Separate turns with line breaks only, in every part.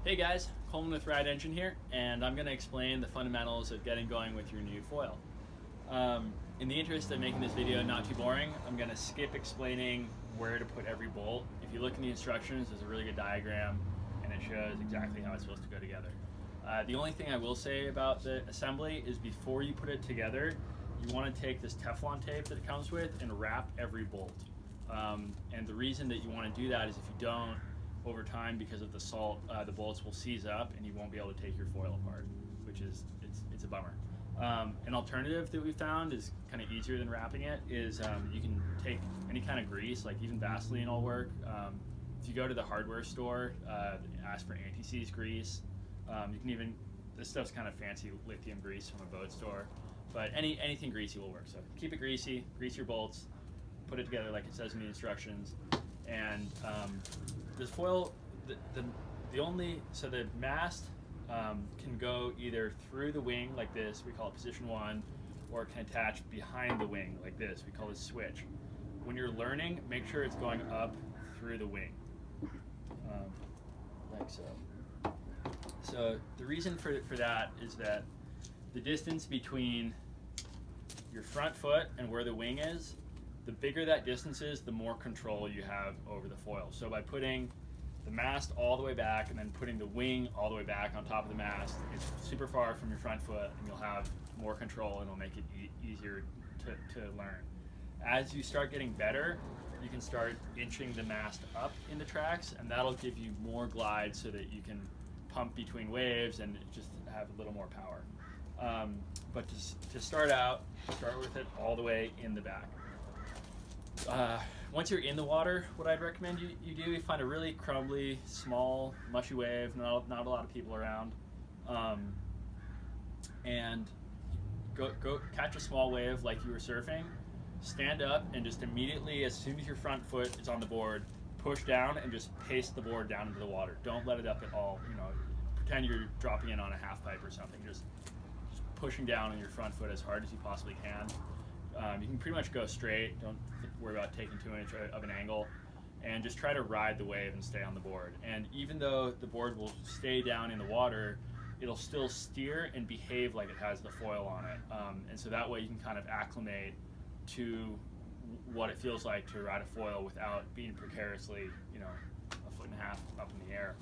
Hey guys, Coleman with Ride Engine here, and I'm going to explain the fundamentals of getting going with your new foil. In the interest of making this video not too boring, I'm going to skip explaining where to put every bolt. If you look in the instructions, there's a really good diagram, and it shows exactly how it's supposed to go together. The only thing I will say about the assembly is before you put it together, you want to take this Teflon tape that it comes with and wrap every bolt. And the reason that you want to do that is if you don't, over time, because of the salt, the bolts will seize up and you won't be able to take your foil apart, which is, it's a bummer. An alternative that we found is kind of easier than wrapping it is you can take any kind of grease, like even Vaseline will work. If you go to the hardware store, ask for anti-seize grease. You can even, this stuff's kind of fancy lithium grease from a boat store, but anything greasy will work. So keep it greasy, grease your bolts, put it together like it says in the instructions. And this foil, the mast can go either through the wing like this, we call it position 1, or it can attach behind the wing like this, we call it switch. When you're learning, make sure it's going up through the wing, like so. So the reason for that is that the distance between your front foot and where the wing is, the bigger that distance is, the more control you have over the foil. So by putting the mast all the way back and then putting the wing all the way back on top of the mast, it's super far from your front foot and you'll have more control and it'll make it easier to learn. As you start getting better, you can start inching the mast up in the tracks, and that'll give you more glide so that you can pump between waves and just have a little more power. But to start out, start with it all the way in the back. Once you're in the water, what I'd recommend you do, you find a really crumbly, small, mushy wave, not a lot of people around, and go catch a small wave like you were surfing, stand up, and just immediately, as soon as your front foot is on the board, push down and just paste the board down into the water. Don't let it up at all. You know, pretend you're dropping in on a half pipe or something. Just pushing down on your front foot as hard as you possibly can. You can pretty much go straight, don't worry about taking too much of an angle, and just try to ride the wave and stay on the board. And even though the board will stay down in the water, it'll still steer and behave like it has the foil on it. And so that way you can kind of acclimate to what it feels like to ride a foil without being precariously, you know, 1.5 feet up in the air.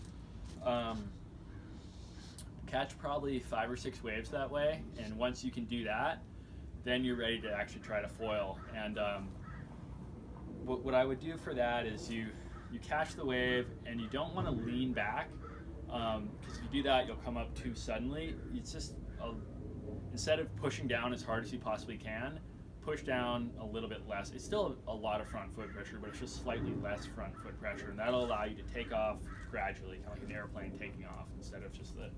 Catch probably 5 or 6 waves that way, and once you can do that, then you're ready to actually try to foil. And what I would do for that is you catch the wave and you don't want to lean back, because if you do that, you'll come up too suddenly. It's just, instead of pushing down as hard as you possibly can, push down a little bit less. It's still a lot of front foot pressure, but it's just slightly less front foot pressure, and that'll allow you to take off gradually, kind of like an airplane taking off, instead of just the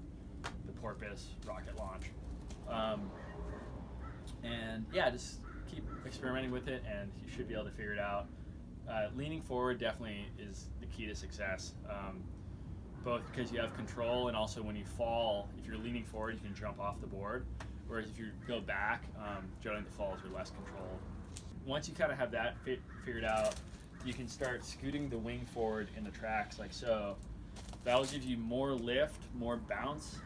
porpoise rocket launch. And yeah, just keep experimenting with it and you should be able to figure it out. Leaning forward definitely is the key to success, both because you have control, and also when you fall, if you're leaning forward, you can jump off the board, whereas if you go back, generally the falls are less controlled. Once you kind of have that figured out, you can start scooting the wing forward in the tracks like so. That'll give you more lift, more bounce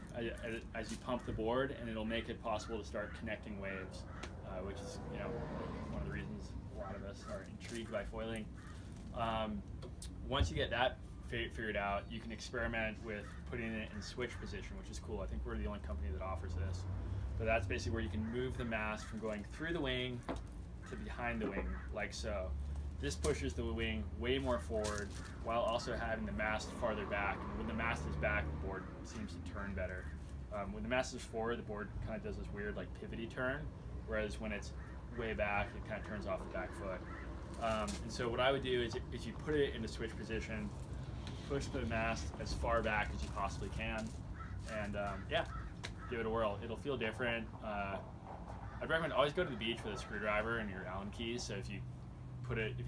as you pump the board, and it'll make it possible to start connecting waves, which is, you know, one of the reasons a lot of us are intrigued by foiling. Once you get that figured out, you can experiment with putting it in switch position, which is cool. I think we're the only company that offers this. But that's basically where you can move the mast from going through the wing to behind the wing, like so. This pushes the wing way more forward while also having the mast farther back. And when the mast is back, the board seems to turn better. When the mast is forward, the board kind of does this weird like pivoty turn, whereas when it's way back, it kind of turns off the back foot. And so what I would do is you put it into switch position, push the mast as far back as you possibly can, and yeah, give it a whirl. It'll feel different. I'd recommend always go to the beach with a screwdriver and your Allen keys, so if you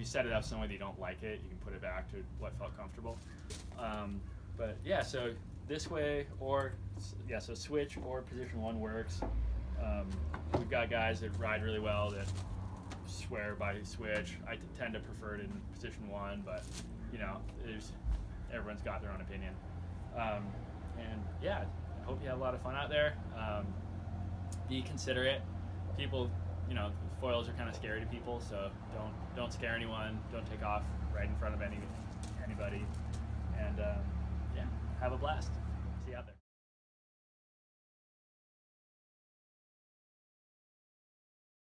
set it up some way that you don't like it, you can put it back to what felt comfortable. But yeah, so this way, or yeah, so switch or position 1 works. We've got guys that ride really well that swear by switch. I tend to prefer it in position 1, but you know, everyone's got their own opinion. And yeah, I hope you have a lot of fun out there. Be considerate. People, foils are kind of scary to people, so don't scare anyone. Don't take off right in front of anybody. And yeah, have a blast.